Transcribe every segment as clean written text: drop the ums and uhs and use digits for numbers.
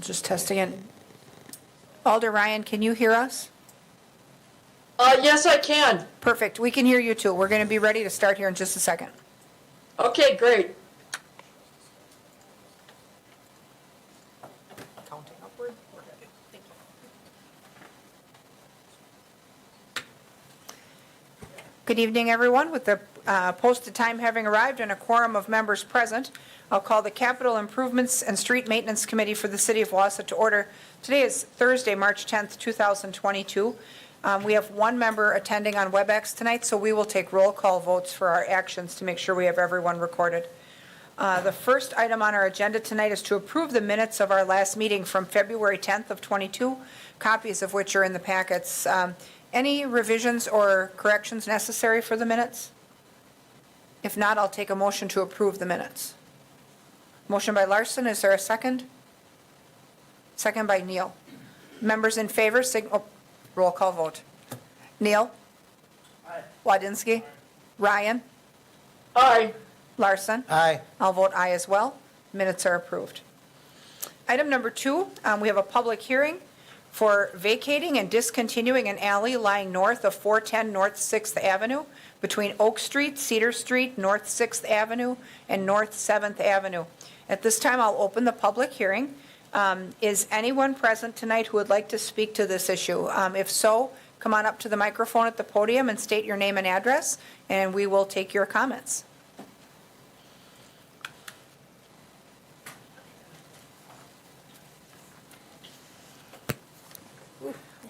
Just testing it. Alder Ryan, can you hear us? Yes, I can. Perfect. We can hear you too. We're going to be ready to start here in just a second. Okay, great. Counting upward. We're good. Thank you. Good evening, everyone. With the posted time having arrived and a quorum of members present, I'll call the Capital Improvements and Street Maintenance Committee for the City of Wausau to order. Today is Thursday, March 10th, 2022. We have one member attending on WebEx tonight, so we will take roll call votes for our actions to make sure we have everyone recorded. The first item on our agenda tonight is to approve the minutes of our last meeting from February 10th of 22, copies of which are in the packets. Any revisions or corrections necessary for the minutes? If not, I'll take a motion to approve the minutes. Motion by Larson, is there a second? Second by Neal. Members in favor, roll call vote. Neal? Aye. Wadinsky? Ryan? Aye. Larson? Aye. I'll vote aye as well. Minutes are approved. Item number 2, we have a public hearing for vacating and discontinuing an alley lying north of 410 North 6th Avenue between Oak Street, Cedar Street, North 6th Avenue, and North 7th Avenue. At this time, I'll open the public hearing. Is anyone present tonight who would like to speak to this issue? If so, come on up to the microphone at the podium and state your name and address, and we will take your comments.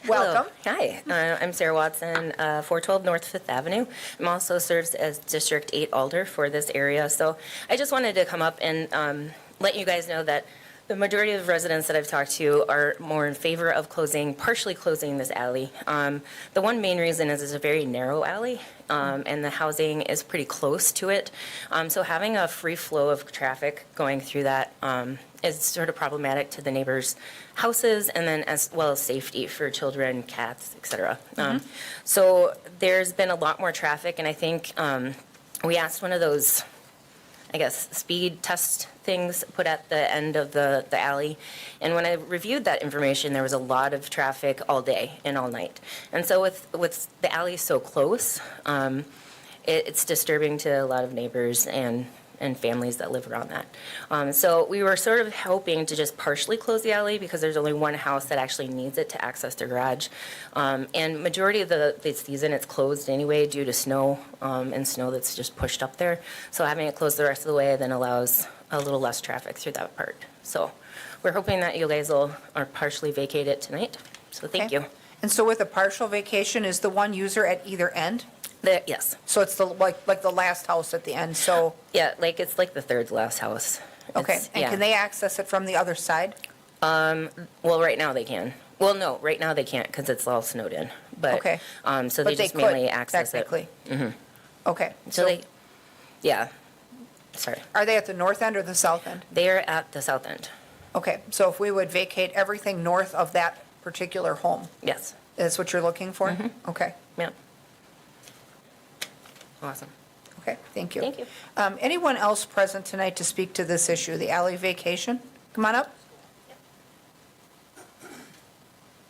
Welcome. Hello. Hi, I'm Sarah Watson, 412 North 5th Avenue. I'm also serves as District 8 Alder for this area. So I just wanted to come up and let you guys know that the majority of residents that I've talked to are more in favor of partially closing this alley. The one main reason is it's a very narrow alley, and the housing is pretty close to it. So having a free flow of traffic going through that is sort of problematic to the neighbors' houses, and then as well as safety for children, cats, etc. So there's been a lot more traffic, and I think we asked one of those, I guess, speed test things put at the end of the alley. And when I reviewed that information, there was a lot of traffic all day and all night. And so with the alley so close, it's disturbing to a lot of neighbors and families that live around that. So we were sort of hoping to just partially close the alley because there's only one house that actually needs it to access their garage. And majority of the season it's closed anyway due to snow and snow that's just pushed up there. So having it closed the rest of the way then allows a little less traffic through that part. So we're hoping that you guys will partially vacate it tonight. So thank you. And so with a partial vacation, is the one user at either end? Yes. So it's the like the last house at the end, so, Yeah, it's like the third last house. okay. It's- And yeah. can they access it from the other side? Well, right now they can. Well, no, right now they can't because it's all snowed in. But Okay. so But they just mainly access technically. it. Okay. So they, yeah. Sorry, Are they at the north end or the south end? they are at the south end. Okay, so if we would vacate everything north of that particular home, Yes. that's what you're looking for? Okay, Yeah. Awesome. okay, thank you. Thank you. Anyone else present tonight to speak to this issue, the alley vacation? Come on up.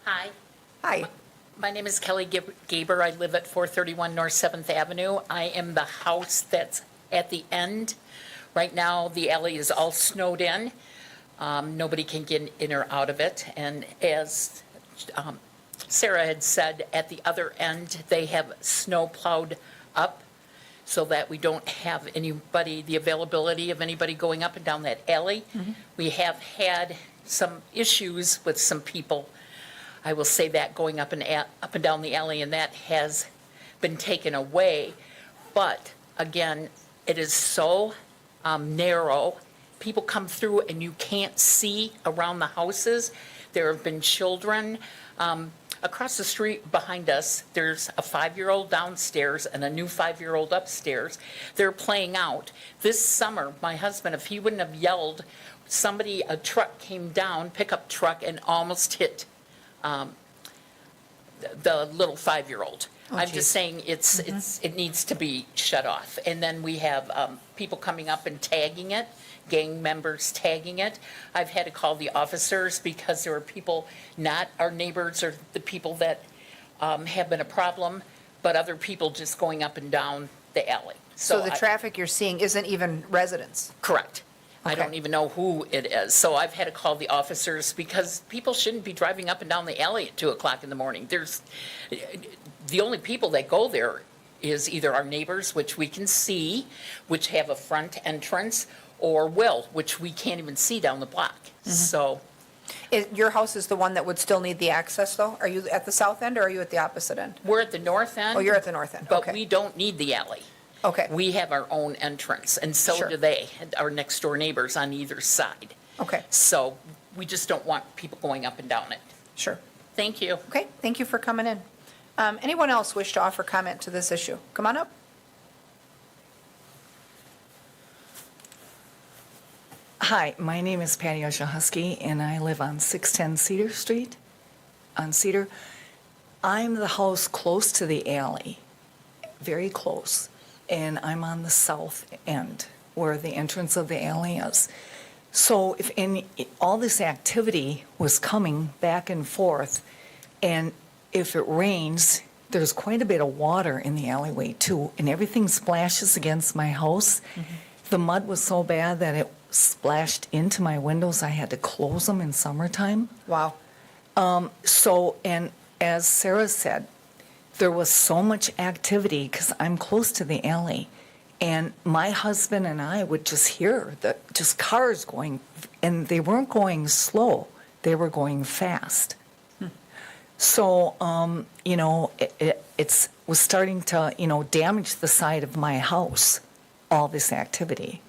Hi, Hi. my name is Kelly Gaber. I live at 431 North 7th Avenue. I am the house that's at the end. Right now, the alley is all snowed in. Nobody can get in or out of it. And as Sarah had said, at the other end, they have snow plowed up so that we don't have the availability of anybody going up and down that alley. We have had some issues with some people, I will say that, going up and down the alley, and that has been taken away. But again, it is so narrow. People come through and you can't see around the houses. There have been children. Across the street behind us, there's a 5-year-old downstairs and a new 5-year-old upstairs. They're playing out. This summer, my husband, if he wouldn't have yelled, a truck came down, pickup truck, and almost hit the little 5-year-old. I'm geez. just saying it needs to be shut off. And then we have people coming up and tagging it, gang members tagging it. I've had to call the officers because there are people, not our neighbors or the people that have been a problem, but other people just going up and down the alley. So the I- traffic you're seeing isn't even residents? Correct. I Okay. don't even know who it is. So I've had to call the officers because people shouldn't be driving up and down the alley at 2 o'clock in the morning. The only people that go there is either our neighbors, which we can see, which have a front entrance, or Will, which we can't even see down the block. So Your house is the one that would still need the access, though? Are you at the south end, or are you at the opposite end? we're at the north end. Oh, you're at the north end, But okay. we don't need the alley. Okay, We have our own entrance, and so Sure. do they, our next door neighbors on either side. okay, So we just don't want people going up and down it. sure. Thank you. Okay, thank you for coming in. Anyone else wish to offer comment to this issue? Come on up. Hi, my name is Patty Oshahusky, and I live on 610 Cedar Street, on Cedar. I'm the house close to the alley, very close, and I'm on the south end where the entrance of the alley is. So if all this activity was coming back and forth, and if it rains, there's quite a bit of water in the alleyway too, and everything splashes against my house. The mud was so bad that it splashed into my windows. I had to close them in summertime. Wow. So, and as Sarah said, there was so much activity because I'm close to the alley. And my husband and I would just hear just cars going, and they weren't going slow, they were going fast. So, it was starting to, damage the side of my house, all this activity.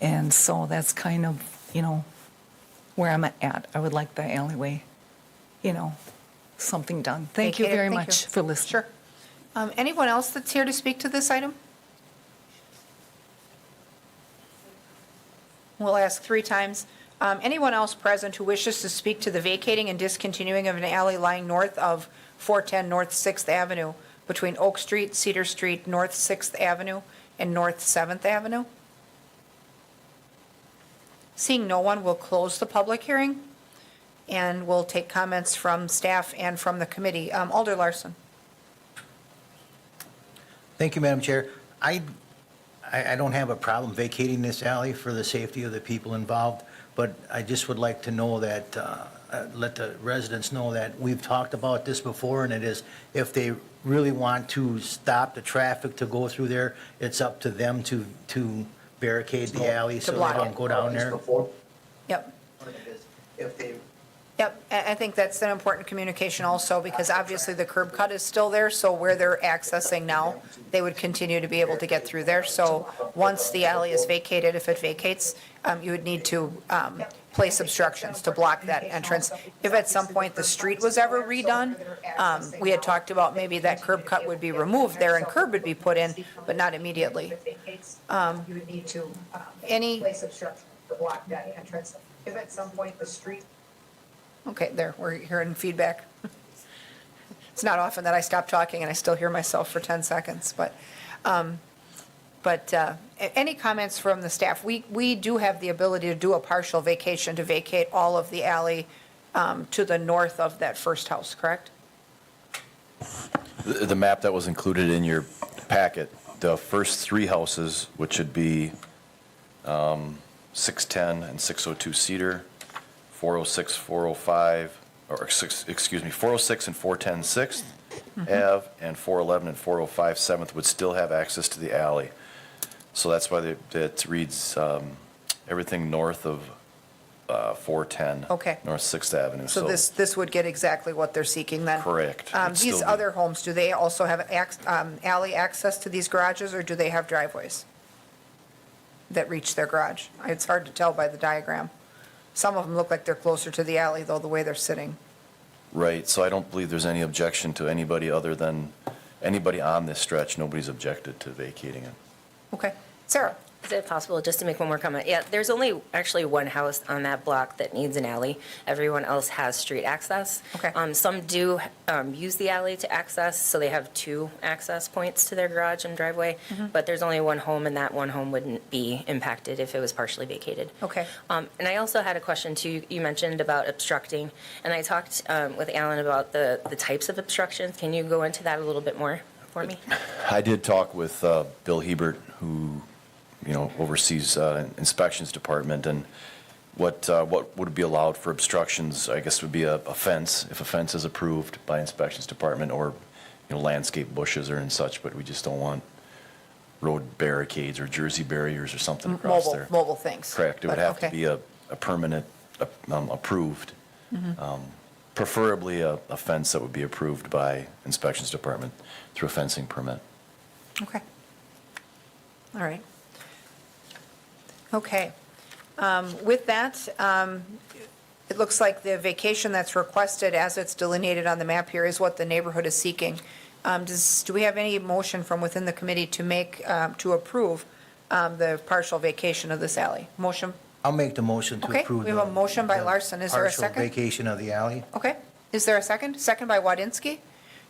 And so that's kind of, where I'm at. I would like the alleyway, something done. Thank you Vacated. very Thank much you. for listening. Sure. Anyone else that's here to speak to this item? We'll ask 3 times. Anyone else present who wishes to speak to the vacating and discontinuing of an alley lying north of 410 North 6th Avenue between Oak Street, Cedar Street, North 6th Avenue, and North 7th Avenue? Seeing no one, we'll close the public hearing, and we'll take comments from staff and from the committee. Alder Larson. Thank you, Madam Chair. I don't have a problem vacating this alley for the safety of the people involved, but I just would like to know that, let the residents know that we've talked about this before, and it is, if they really want to stop the traffic to go through there, it's up to them to barricade the alley so they block don't it. go down there. Yep. If they Yep, I think that's an important communication also, because obviously the curb cut is still there, so where they're accessing now, they would continue to be able to get through there. So once the alley is vacated, if it vacates, you would need to place obstructions to block that entrance. If at some point the street was ever redone, we had talked about maybe that curb cut would be removed there and curb would be put in, but not immediately. You would need to place obstructions to block that entrance. If at some point the street. Okay, there, we're hearing feedback. It's not often that I stop talking and I still hear myself for 10 seconds, but any comments from the staff? We do have the ability to do a partial vacation, to vacate all of the alley to the north of that first house, correct? The map that was included in your packet, the first 3 houses, which would be 610 and 602 Cedar, 406, 405, or 406 and 410 6th Ave, and 411 and 405 7th would still have access to the alley. So that's why it reads everything north of 410. Okay. North 6th Avenue. So this would get exactly what they're seeking then? Correct. It'd These still be- other homes, do they also have alley access to these garages, or do they have driveways that reach their garage? It's hard to tell by the diagram. Some of them look like they're closer to the alley, though, the way they're sitting. Right, so I don't believe there's any objection to anybody other than, anybody on this stretch, nobody's objected to vacating it. Okay. Sarah? Is it possible, just to make one more comment? Yeah, there's only actually one house on that block that needs an alley. Everyone else has street access. Okay. Some do use the alley to access, so they have two access points to their garage and driveway. But there's only one home, and that one home wouldn't be impacted if it was partially vacated. Okay. And I also had a question too. You mentioned about obstructing, and I talked with Alan about the types of obstructions. Can you go into that a little bit more for me? I did talk with Bill Hebert, who, oversees inspections department, and what would be allowed for obstructions, I guess, would be a fence, if a fence is approved by inspections department, or, landscape bushes or and such, but we just don't want road barricades or Jersey barriers or something across there. Mobile things. Correct. It would But, have to okay. be a permanent, approved, preferably a fence that would be approved by inspections department through a fencing permit. Okay. All right. Okay. With that, it looks like the vacation that's requested as it's delineated on the map here is what the neighborhood is seeking. Do we have any motion from within the committee to approve the partial vacation of this alley? Motion? I'll make the motion to Okay, approve. we have a motion by the Larson. Is there a second? Partial vacation of the alley. Okay. Is there a second? Second by Wadinsky.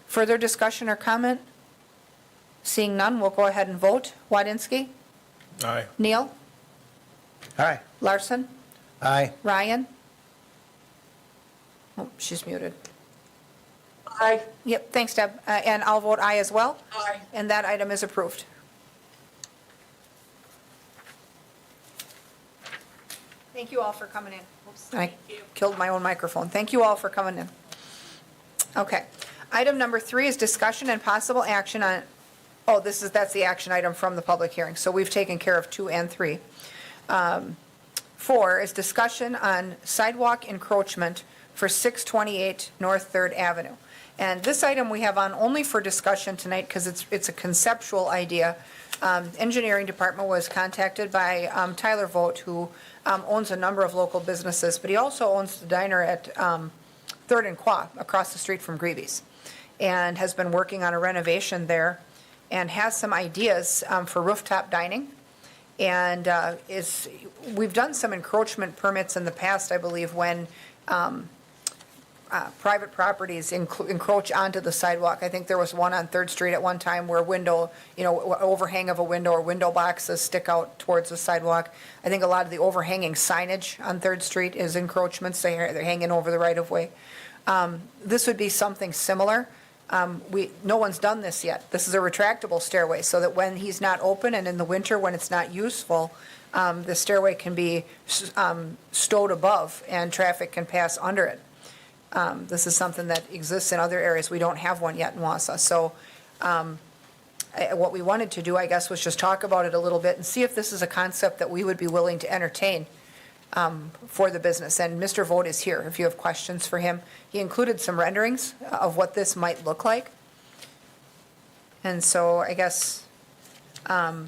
Further discussion or comment? Seeing none, we'll go ahead and vote. Wadinsky? Aye. Neal? Aye. Larson? Aye. Ryan? Oh, she's muted. Aye. Yep, thanks, Deb. And I'll vote aye as well. Aye. And that item is approved. Thank you all for coming in. Oops, I killed my own microphone. Thank you all for coming in. Okay. Item number 3 is discussion and possible action on, that's the action item from the public hearing. So we've taken care of 2 and 3. 4 is discussion on sidewalk encroachment for 628 North 3rd Avenue. And this item we have on only for discussion tonight because it's a conceptual idea. Engineering department was contacted by Tyler Vogt, who owns a number of local businesses, but he also owns the diner at 3rd and Qua, across the street from Greavy's, and has been working on a renovation there and has some ideas for rooftop dining. And we've done some encroachment permits in the past, I believe, when private properties encroach onto the sidewalk. I think there was one on 3rd Street at one time where overhang of a window or window boxes stick out towards the sidewalk. I think a lot of the overhanging signage on 3rd Street is encroachments. They're hanging over the right-of-way. This would be something similar. No one's done this yet. This is a retractable stairway, so that when he's not open and in the winter when it's not useful, the stairway can be stowed above and traffic can pass under it. This is something that exists in other areas. We don't have one yet in Wausau. So what we wanted to do, I guess, was just talk about it a little bit and see if this is a concept that we would be willing to entertain for the business. And Mr. Vogt is here if you have questions for him. He included some renderings of what this might look like. And so I guess, Tyler,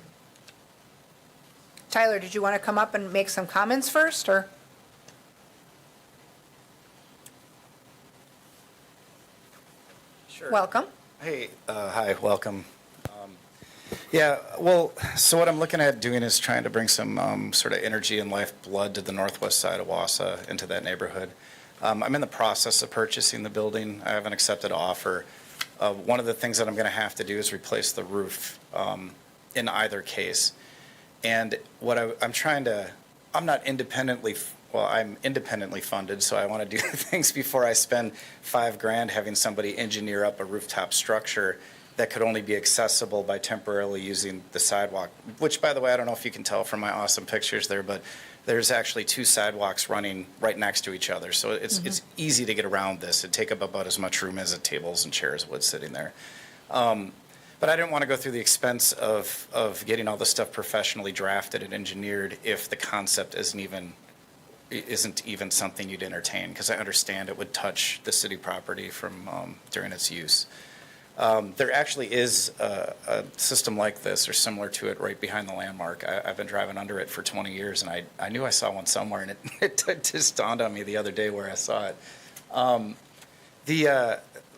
did you want to come up and make some comments first, or? Sure. Welcome. Hey, hi, welcome. Yeah, well, so what I'm looking at doing is trying to bring some sort of energy and lifeblood to the northwest side of Wausau, into that neighborhood. I'm in the process of purchasing the building. I haven't accepted an offer. One of the things that I'm going to have to do is replace the roof in either case. And what I'm not independently, I'm independently funded, so I want to do things before I spend $5,000 having somebody engineer up a rooftop structure that could only be accessible by temporarily using the sidewalk, which, by the way, I don't know if you can tell from my awesome pictures there, but there's actually 2 sidewalks running right next to each other. So it's easy to get around this. It'd take up about as much room as the tables and chairs would sitting there. But I didn't want to go through the expense of getting all this stuff professionally drafted and engineered if the concept isn't even something you'd entertain, because I understand it would touch the city property from during its use. There actually is a system like this or similar to it right behind the landmark. I've been driving under it for 20 years, and I knew I saw one somewhere, and it just dawned on me the other day where I saw it.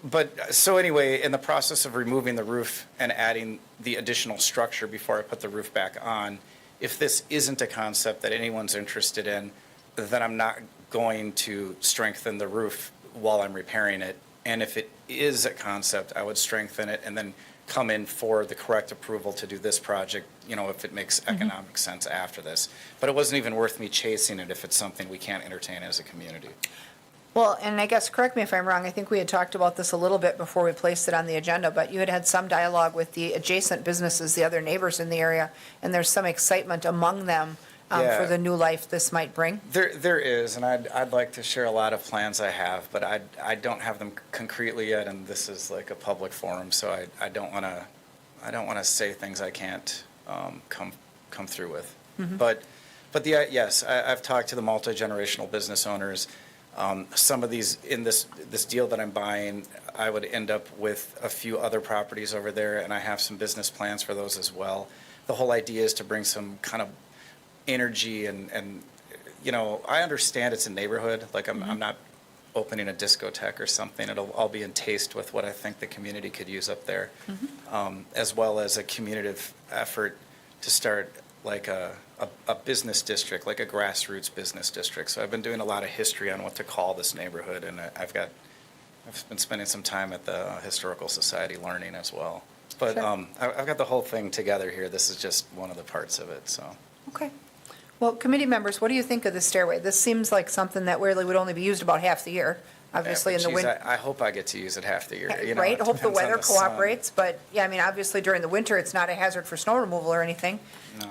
But so anyway, in the process of removing the roof and adding the additional structure before I put the roof back on, if this isn't a concept that anyone's interested in, then I'm not going to strengthen the roof while I'm repairing it. And if it is a concept, I would strengthen it and then come in for the correct approval to do this project, you know, if it makes economic sense after this. But it wasn't even worth me chasing it if it's something we can't entertain as a community. Well, and I guess, correct me if I'm wrong, I think we had talked about this a little bit before we placed it on the agenda, but you had had some dialogue with the adjacent businesses, the other neighbors in the area, and there's some excitement among them Yeah. for the new life this might bring. There is, and I'd like to share a lot of plans I have, but I don't have them concretely yet, and this is like a public forum, so I don't want to say things I can't come through with. But yes, I've talked to the multi-generational business owners. Some of these, in this deal that I'm buying, I would end up with a few other properties over there, and I have some business plans for those as well. The whole idea is to bring some kind of energy and you know, I understand it's a neighborhood, like I'm not opening a discotheque or something. It'll all be in taste with what I think the community could use up there, as well as a communicative effort to start like a business district, like a grassroots business district. So I've been doing a lot of history on what to call this neighborhood, and I've been spending some time at the Historical Society learning as well. But Sure. I've got the whole thing together here. This is just one of the parts of it, so. Okay. Well, committee members, what do you think of the stairway? This seems like something that really would only be used about half the year, obviously in the Geez, winter. I hope I get to use it half the year, you know. Right, it hope the depends on weather sun. cooperates, but, yeah, I mean, obviously during the winter, it's not a hazard for snow removal or anything.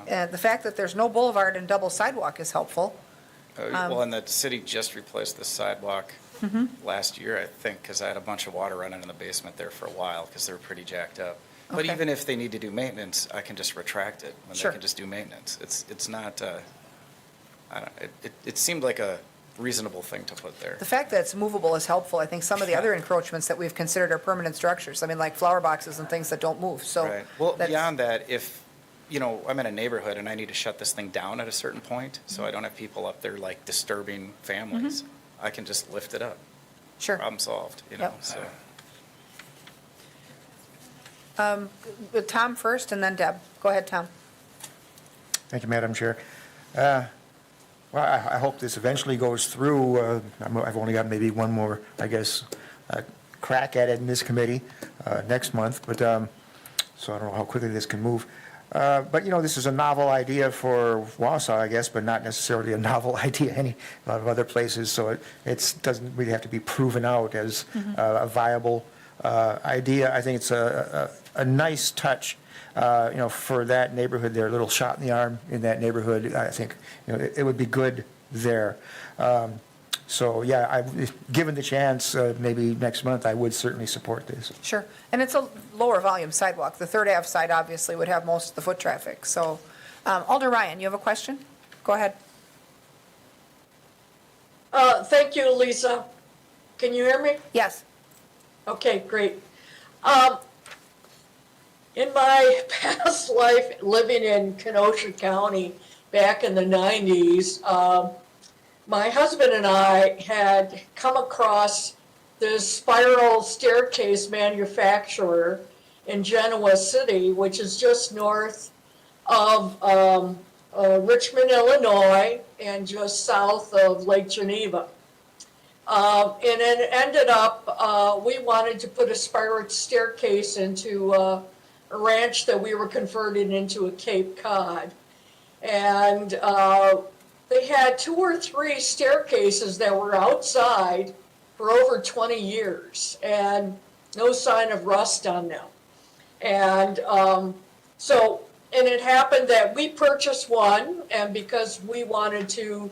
No. The fact that there's no boulevard and double sidewalk is helpful. Well, and the city just replaced the sidewalk Mm-hmm. last year, I think, because I had a bunch of water running in the basement there for a while because they were pretty jacked up. But Okay. even if they need to do maintenance, I can just retract it when Sure. they can just do maintenance. It's not, I don't, it seemed like a reasonable thing to put there. The fact that it's movable is helpful. I think some of the other encroachments that we've considered are permanent structures. I mean, like flower boxes and things that don't move, so. Right. Well, that's- beyond that, if, you know, I'm in a neighborhood and I need to shut this thing down at a certain point, so Mm-hmm. I don't have people up there like disturbing families, I can just lift it up. Sure. Problem solved, you know, Yep. so. With Tom first and then Deb. Go ahead, Tom. Thank you, Madam Chair. Well, I hope this eventually goes through. I've only got maybe one more, I guess, crack at it in this committee next month, but, so I don't know how quickly this can move. But, you know, this is a novel idea for Wausau, I guess, but not necessarily a novel idea a lot of other places, so it doesn't really have to be proven out as a viable idea. I think it's a nice touch, you know, for that neighborhood there, a little shot in the arm in that neighborhood. I think, you know, it would be good there. So, yeah, given the chance, maybe next month, I would certainly support this. Sure. And it's a lower volume sidewalk. The Third Ave side obviously would have most of the foot traffic. So, Alder Ryan, you have a question? Go ahead. Thank you, Lisa. Can you hear me? Yes. Okay, great. In my past life, living in Kenosha County back in the 90s, my husband and I had come across this spiral staircase manufacturer in Genoa City, which is just north of Richmond, Illinois, and just south of Lake Geneva. And it ended up, we wanted to put a spiral staircase into a ranch that we were converting into a Cape Cod. And they had 2 or 3 staircases that were outside for over 20 years and no sign of rust on them. And and it happened that we purchased one, and because we wanted to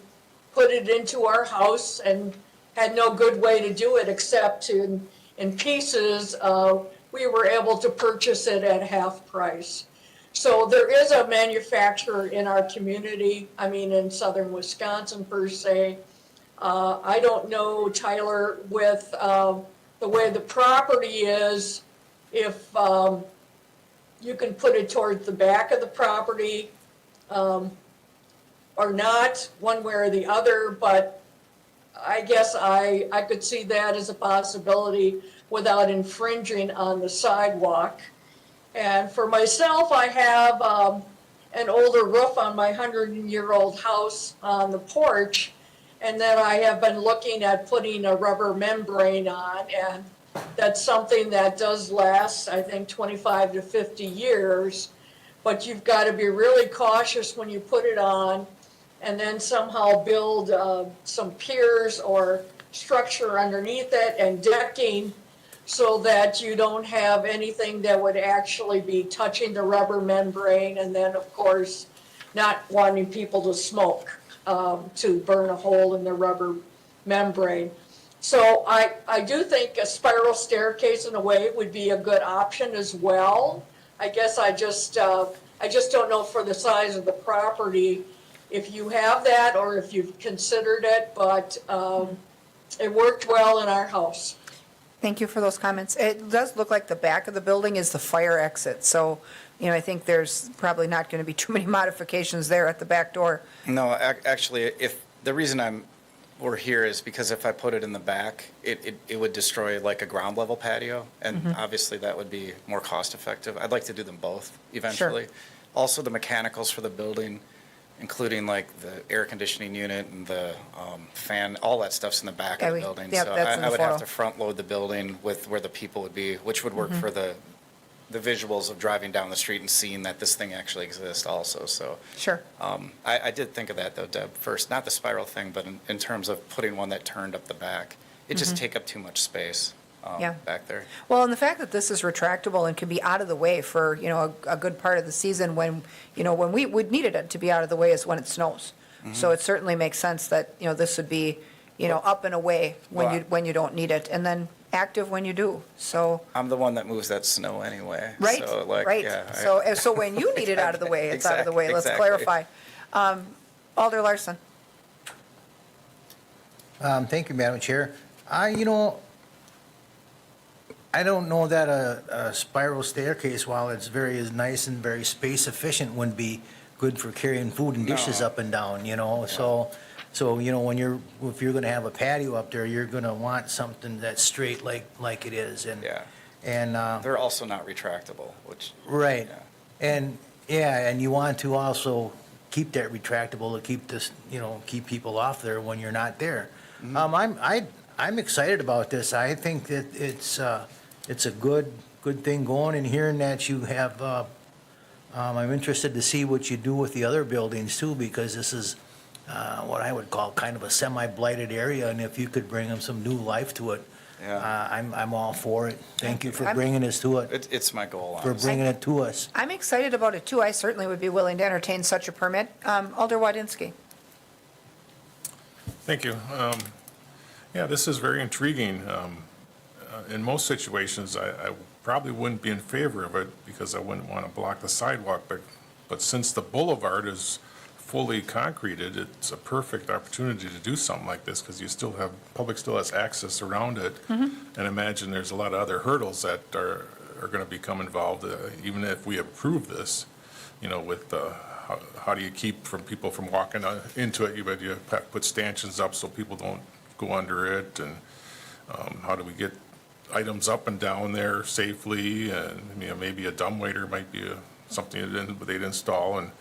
put it into our house and had no good way to do it except in pieces, we were able to purchase it at half price. So there is a manufacturer in our community, I mean, in southern Wisconsin per se. I don't know, Tyler, with the way the property is, if you can put it towards the back of the property or not, one way or the other, but I guess I could see that as a possibility without infringing on the sidewalk. And for myself, I have an older roof on my 100-year-old house on the porch. And then I have been looking at putting a rubber membrane on, and that's something that does last, I think, 25 to 50 years. But you've got to be really cautious when you put it on, and then somehow build some piers or structure underneath it and decking so that you don't have anything that would actually be touching the rubber membrane, and then, of course, not wanting people to smoke, to burn a hole in the rubber membrane. So I do think a spiral staircase in a way would be a good option as well. I guess I just don't know for the size of the property if you have that or if you've considered it, but it worked well in our house. Thank you for those comments. It does look like the back of the building is the fire exit, so, I think there's probably not going to be too many modifications there at the back door. No, actually, if the reason we're here is because if I put it in the back, it would destroy like a ground level patio, and obviously that would be more cost effective. I'd like to do them both eventually. Also, the mechanicals for the building, including like the air conditioning unit and the fan, all that stuff's in the back of the building. Yep, So that's in the I would have photo. to front load the building with where the people would be, which would work for the visuals of driving down the street and seeing that this thing actually exists also. So Sure. I did think of that though, Deb, first, not the spiral thing, but in terms of putting one that turned up the back. It just take up too much space Yeah. back there. Well, and the fact that this is retractable and can be out of the way for, a good part of the season when, when we would needed it to be out of the way is when it snows. So it certainly makes sense that, this would be, up and away Well, when you don't need it, and then active when you do. So, I'm the one that moves that snow anyway. right, So like, right. yeah. So when you need it out of the way, it's out of the way. Let's Exactly. clarify. Alder Larson. Thank you, Madam Chair. I don't know that a spiral staircase, while it's very nice and very space efficient, wouldn't be good for carrying food and dishes No. up and down, So, if you're gonna have a patio up there, you're gonna want something that's straight like it is, and. Yeah. And, They're also not retractable, which. right. Yeah. And you want to also keep that retractable to keep this, keep people off there when you're not there. I'm excited about this. I think that it's a good thing going, and hearing that you have, I'm interested to see what you do with the other buildings too, because this is, what I would call kind of a semi-blighted area, and if you could bring them some new life to it, Yeah. I'm all for it. Thank you for I'm- bringing us to it, It's my goal, for honestly. bringing it to us. I'm excited about it, too. I certainly would be willing to entertain such a permit. Alder Wadinski. Thank you. Yeah, this is very intriguing. In most situations, I probably wouldn't be in favor of it because I wouldn't want to block the sidewalk, but since the boulevard is fully concreted, it's a perfect opportunity to do something like this because public still has access around it. And imagine there's a lot of other hurdles that are going to become involved, even if we approve this, with how do you keep people from walking into it? You have to put stanchions up so people don't go under it, and how do we get items up and down there safely? And maybe a dumbwaiter might be something that they'd install, and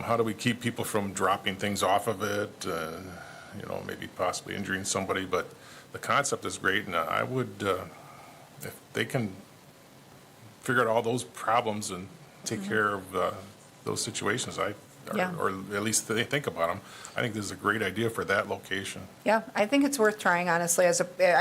how do we keep people from dropping things off of it? Maybe possibly injuring somebody. But the concept is great, and I would, if they can figure out all those problems and take care of those situations, Yeah. or at least they think about them. I think this is a great idea for that location. Yeah, I think it's worth trying, honestly. I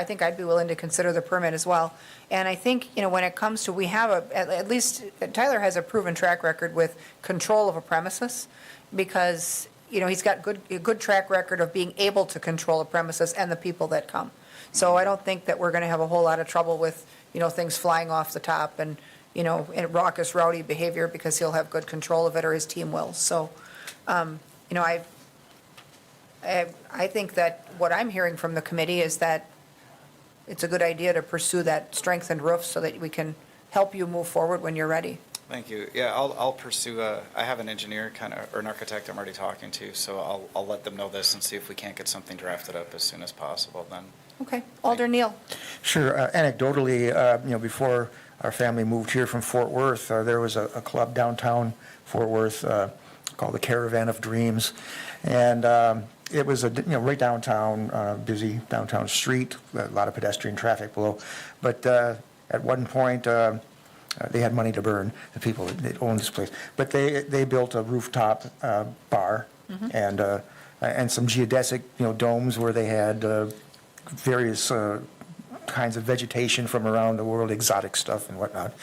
think I'd be willing to consider the permit as well. And I think, when it comes to, we have at least Tyler has a proven track record with control of a premises, because, he's got a good track record of being able to control a premises and the people that come. So I don't think that we're going to have a whole lot of trouble with, things flying off the top and, and raucous, rowdy behavior, because he'll have good control of it, or his team will. So, I think that what I'm hearing from the committee is that it's a good idea to pursue that strengthened roof so that we can help you move forward when you're ready. Thank you. Yeah, I'll pursue, I have an engineer or an architect I'm already talking to, so I'll let them know this and see if we can't get something drafted up as soon as possible then. Okay. Alder Neal. Sure. Anecdotally, before our family moved here from Fort Worth, there was a club downtown Fort Worth called the Caravan of Dreams. And it was right downtown, busy downtown street, a lot of pedestrian traffic below. But at one point, they had money to burn, the people that owned this place. But they built a rooftop bar and some geodesic, domes where they had various kinds of vegetation from around the world, exotic stuff and whatnot.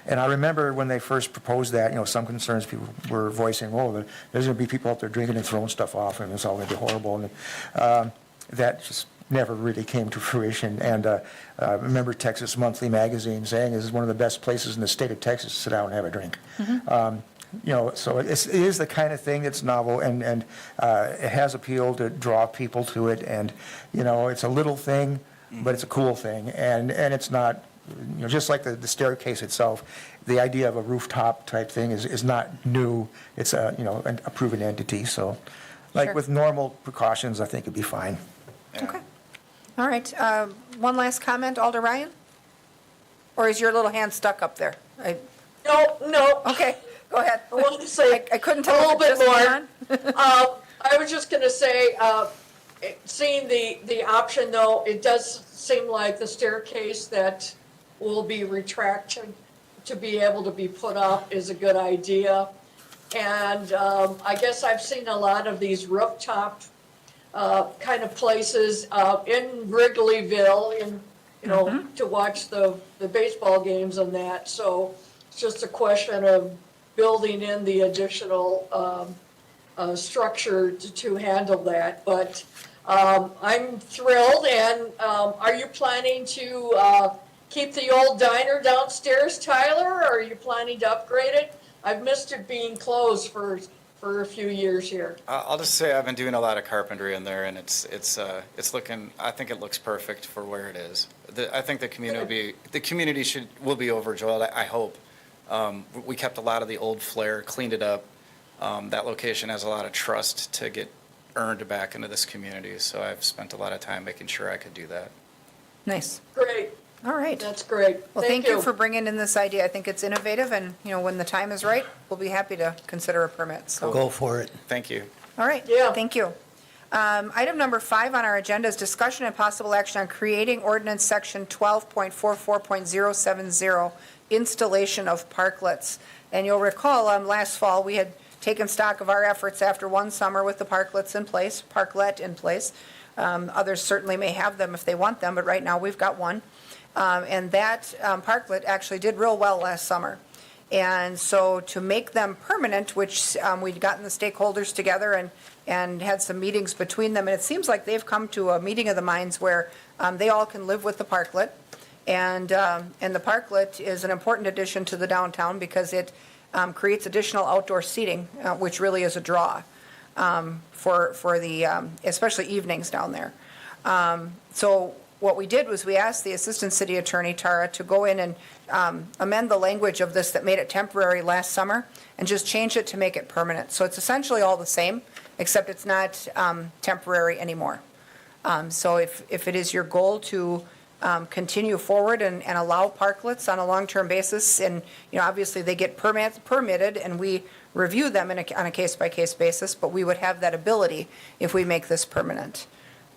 And I remember when they first proposed that, some concerns people were voicing, there's going to be people out there drinking and throwing stuff off, and it's all going to be horrible. And that just never really came to fruition. And I remember Texas Monthly Magazine saying this is one of the best places in the state of Texas to sit down and have a drink. So it is the kind of thing that's novel, and it has appeal to draw people to it. And, it's a little thing, but it's a cool thing. And it's not, just like the staircase itself, the idea of a rooftop type thing is not new. It's a proven entity. So Sure. with normal precautions, I think it'd be fine. Okay. All right. One last comment, Alder Ryan? Or is your little hand stuck up there? No. Okay, go ahead. I wanted to say I couldn't a tell little if it bit just went more. on. I was just going to say, seeing the option though, it does seem like the staircase that will be retracted to be able to be put up is a good idea. And I guess I've seen a lot of these rooftop kind of places in Wrigleyville, to watch the baseball games and that. So it's just a question of building in the additional structure to handle that. But I'm thrilled. And are you planning to keep the old diner downstairs, Tyler, or are you planning to upgrade it? I've missed it being closed for a few years here. I'll just say I've been doing a lot of carpentry in there, and it's looking. I think it looks perfect for where it is. I think the community will be overjoyed. I hope. We kept a lot of the old flair, cleaned it up. That location has a lot of trust to get earned back into this community, so I've spent a lot of time making sure I could do that. Nice. Great. All right. That's great. Well, thank you for bringing in this idea. I think it's innovative, and, when the time is right, we'll be happy to consider a permit, so. Go for it. Thank you. All right. Yeah. Thank you. Item number 5 on our agenda is discussion and possible action on creating ordinance section 12.44.070, installation of parklets. And you'll recall, last fall, we had taken stock of our efforts after one summer with the parklet in place. Others certainly may have them if they want them, but right now we've got one. And that parklet actually did real well last summer. And so to make them permanent, which we'd gotten the stakeholders together and had some meetings between them, and it seems like they've come to a meeting of the minds where they all can live with the parklet. And the parklet is an important addition to the downtown because it creates additional outdoor seating, which really is a draw for the, especially evenings down there. So what we did was we asked the Assistant City Attorney, Tara, to go in and amend the language of this that made it temporary last summer and just change it to make it permanent. So it's essentially all the same, except it's not temporary anymore. So if it is your goal to continue forward and allow parklets on a long-term basis, and, obviously they get permitted and we review them on a case-by-case basis, but we would have that ability if we make this permanent.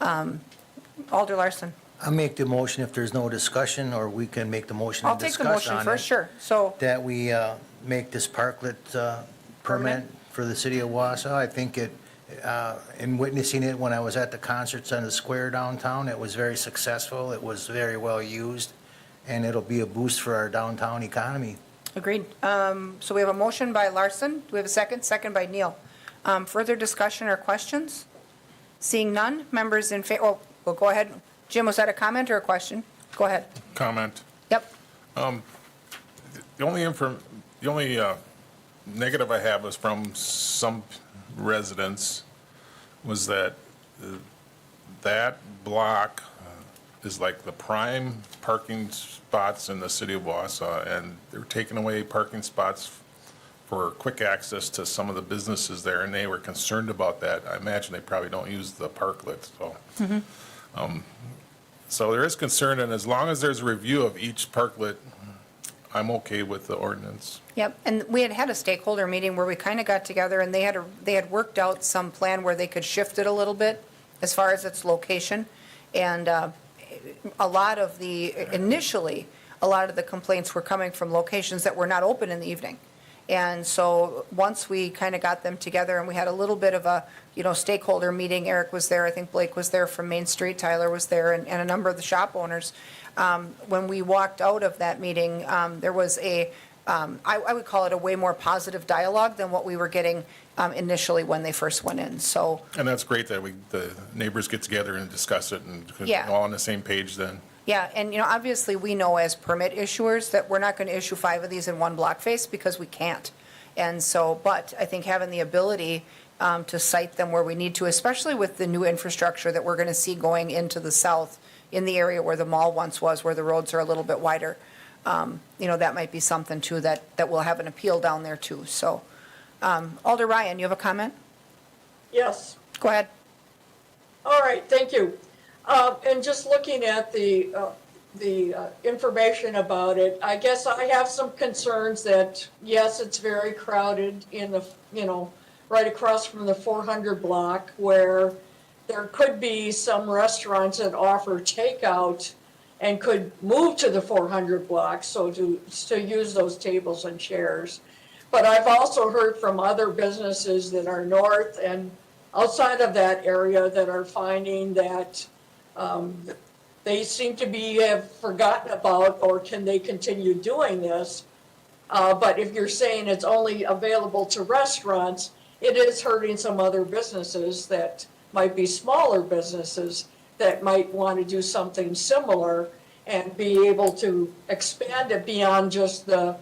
Alder Larson. I'll make the motion if there's no discussion, or we can make the motion I'll and take the discuss motion on first, it. sure. So, That we make this parklet permanent for the city of Wausau. I think in witnessing it when I was at the concerts on the square downtown, it was very successful. It was very well used, and it'll be a boost for our downtown economy. agreed. So we have a motion by Larson. Do we have a second? Second by Neal. Further discussion or questions? Seeing none, members in favor, well, go ahead. Jim, was that a comment or a question? Go ahead. Comment. Yep. The only negative I have is from some residents was that that block is like the prime parking spots in the city of Wausau, and they're taking away parking spots for quick access to some of the businesses there, and they were concerned about that. I imagine they probably don't use the parklets, so. So there is concern, and as long as there's a review of each parklet I'm okay with the ordinance. Yep, and we had had a stakeholder meeting where we kind of got together and they had worked out some plan where they could shift it a little bit as far as its location. And initially, a lot of the complaints were coming from locations that were not open in the evening. And so once we kind of got them together and we had a little bit of a, stakeholder meeting, Eric was there, I think Blake was there from Main Street, Tyler was there, and a number of the shop owners. When we walked out of that meeting, there was I would call it a way more positive dialogue than what we were getting initially when they first went in, so. And that's great that the neighbors get together and discuss it and Yeah. all on the same page then. Yeah, and obviously, we know as permit issuers that we're not going to issue 5 of these in one block face because we can't. And so, but I think having the ability to site them where we need to, especially with the new infrastructure that we're going to see going into the south in the area where the mall once was, where the roads are a little bit wider, that might be something too that will have an appeal down there too. So, Alder Ryan, you have a comment? Yes. Go ahead. All right, thank you. And just looking at the information about it, I guess I have some concerns that, yes, it's very crowded in the, right across from the 400 block where there could be some restaurants that offer takeout and could move to the 400 block, so to use those tables and chairs. But I've also heard from other businesses that are north and outside of that area that are finding that they seem to have forgotten about, or can they continue doing this? But if you're saying it's only available to restaurants, it is hurting some other businesses that might be smaller businesses that might want to do something similar and be able to expand it beyond just the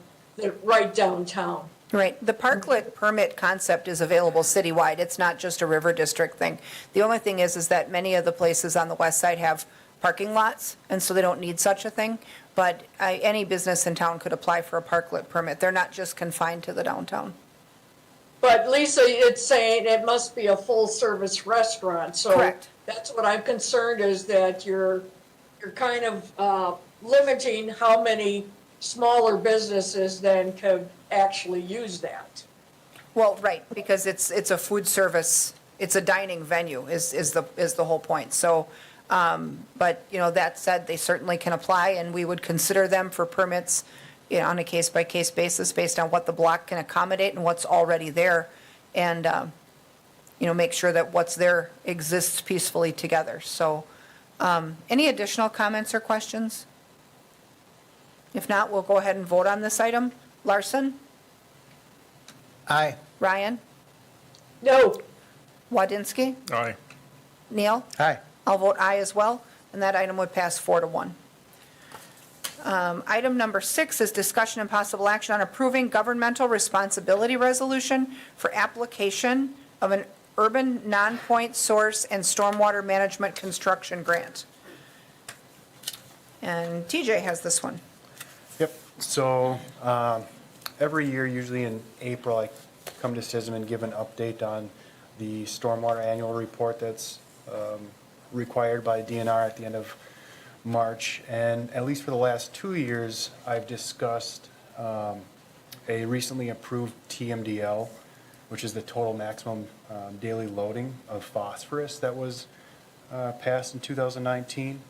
right downtown. Right. The parklet permit concept is available citywide. It's not just a River District thing. The only thing is that many of the places on the west side have parking lots, and so they don't need such a thing. But any business in town could apply for a parklet permit. They're not just confined to the downtown. But Lisa, it's saying it must be a full-service restaurant. So Correct. that's what I'm concerned is that you're kind of limiting how many smaller businesses then could actually use that. Well, right, because it's a food service, it's a dining venue is the whole point. So, but, that said, they certainly can apply, and we would consider them for permits, on a case-by-case basis based on what the block can accommodate and what's already there, and, make sure that what's there exists peacefully together. So, any additional comments or questions? If not, we'll go ahead and vote on this item. Larson? Aye. Ryan? No, Wadinsky? Aye. Neil? Aye. I'll vote aye as well, and that item would pass 4-1. Item number 6 is discussion and possible action on approving governmental responsibility resolution for application of an urban non-point source and stormwater management construction grant. And TJ has this one. Yep, so every year, usually in April, I come to CISM and give an update on the stormwater annual report that's required by DNR at the end of March. And at least for the last 2 years, I've discussed a recently approved TMDL, which is the total maximum daily loading of phosphorus that was passed in 2019.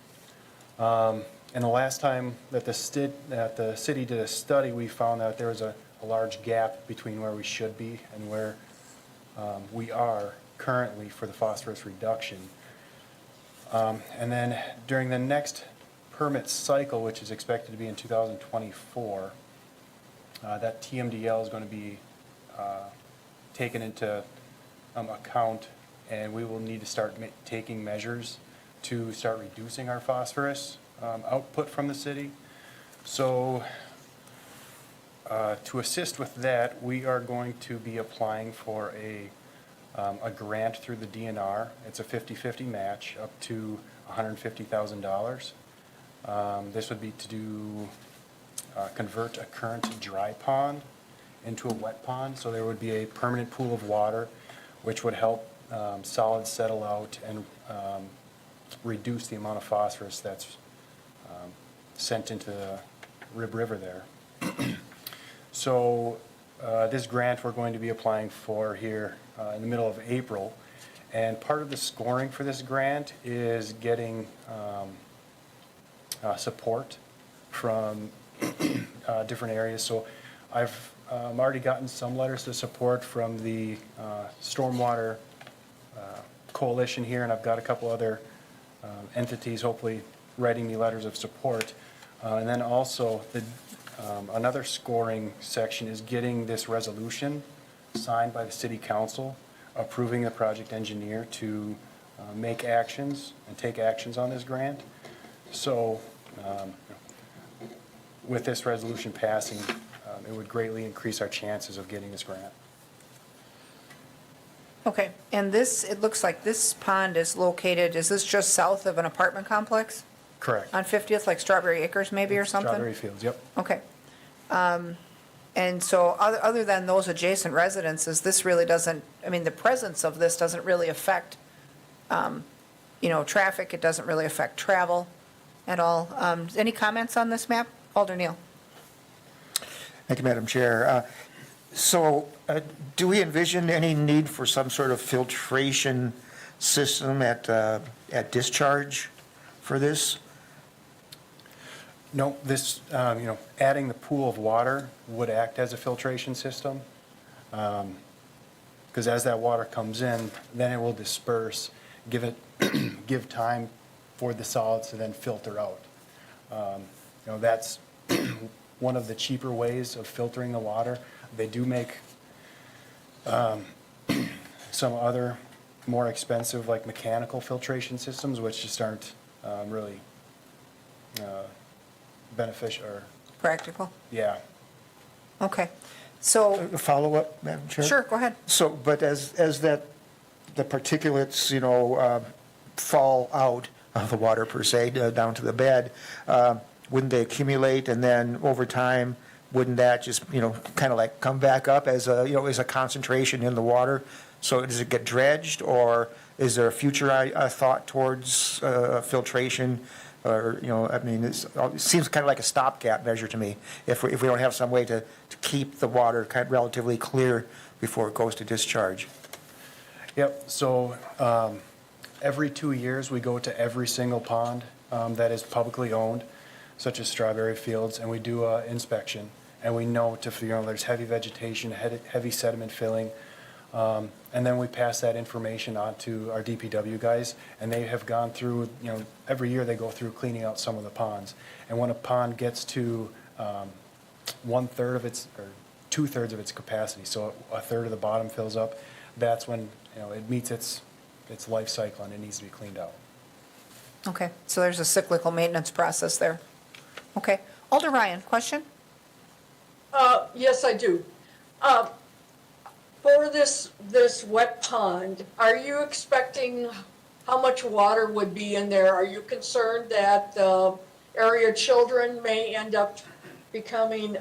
And the last time that the city did a study, we found that there was a large gap between where we should be and where we are currently for the phosphorus reduction. And then during the next permit cycle, which is expected to be in 2024, that TMDL is going to be taken into account, and we will need to start taking measures to start reducing our phosphorus output from the city. So to assist with that, we are going to be applying for a grant through the DNR. It's a 50-50 match up to $150,000. This would be to convert a current dry pond into a wet pond. So there would be a permanent pool of water, which would help solids settle out and reduce the amount of phosphorus that's sent into the Rib River there. So this grant we're going to be applying for here in the middle of April. And part of the scoring for this grant is getting support from different areas. So I've already gotten some letters of support from the Stormwater Coalition here, and I've got a couple other entities hopefully writing me letters of support. And then also, another scoring section is getting this resolution signed by the city council, approving the project engineer to make actions and take actions on this grant. So with this resolution passing, it would greatly increase our chances of getting this grant. Okay, and this, it looks like this pond is located, is this just south of an apartment complex? Correct. On 50th, like Strawberry Acres maybe or something? Strawberry Fields, yep. Okay. And so other than those adjacent residences, this really doesn't, I mean, the presence of this doesn't really affect, traffic. It doesn't really affect travel at all. Any comments on this map? Alder Neal. Thank you, Madam Chair. So do we envision any need for some sort of filtration system at discharge for this? No, this, adding the pool of water would act as a filtration system. Because as that water comes in, then it will disperse, give time for the solids to then filter out. That's one of the cheaper ways of filtering the water. They do make some other more expensive, like mechanical filtration systems, which just aren't really beneficial, or, Practical? yeah. Okay. So, A follow-up, Madam Chair? sure, go ahead. So, but as the particulates, fall out of the water per se, down to the bed, wouldn't they accumulate, and then over time, wouldn't that just, kind of like come back up as a concentration in the water? So does it get dredged, or is there a future thought towards filtration? Or, it seems kind of like a stopgap measure to me, if we don't have some way to keep the water kind of relatively clear before it goes to discharge. Yep, so every 2 years, we go to every single pond that is publicly owned, such as Strawberry Fields, and we do an inspection. And we know there's heavy vegetation, heavy sediment filling, and then we pass that information on to our DPW guys, and they have gone through, every year they go through cleaning out some of the ponds. And when a pond gets to 1/3 of its, or 2/3 of its capacity, so a third of the bottom fills up, that's when, it meets its life cycle and it needs to be cleaned out. Okay, so there's a cyclical maintenance process there. Okay. Alder Ryan, question? Yes, I do. For this wet pond, are you expecting how much water would be in there? Are you concerned that area children may end up becoming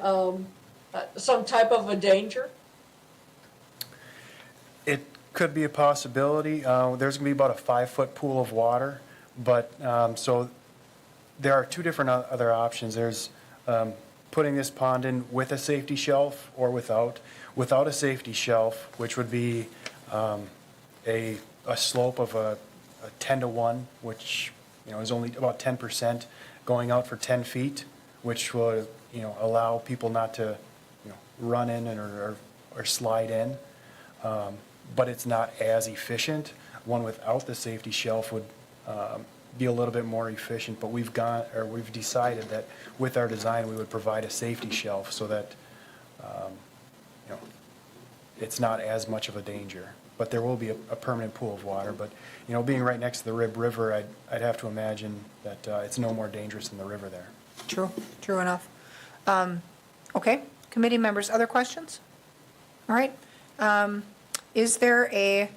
some type of a danger? It could be a possibility. There's going to be about a 5-foot pool of water, but so there are two different other options. There's putting this pond in with a safety shelf or without. Without a safety shelf, which would be a slope of a 10-to-1, which is only about 10%, going out for 10 feet, which will allow people not to run in or slide in. But it's not as efficient. One without the safety shelf would be a little bit more efficient, but we've decided that with our design, we would provide a safety shelf so that it's not as much of a danger. But there will be a permanent pool of water. But being right next to the Rib River, I'd have to imagine that it's no more dangerous than the river there. True enough. Okay, committee members, other questions? All right. Is there a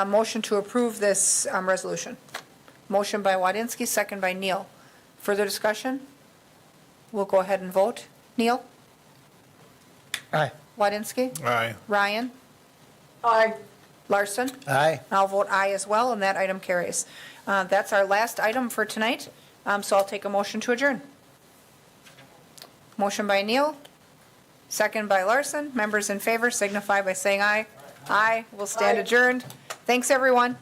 motion to approve this resolution? Motion by Wadinski, second by Neal. Further discussion? We'll go ahead and vote. Neal? Aye. Wadinski? Aye. Ryan? Aye. Larson? Aye. I'll vote aye as well, and that item carries. That's our last item for tonight, so I'll take a motion to adjourn. Motion by Neal, second by Larson. Members in favor signify by saying aye. Aye. We'll stand Aye. adjourned. Thanks, everyone.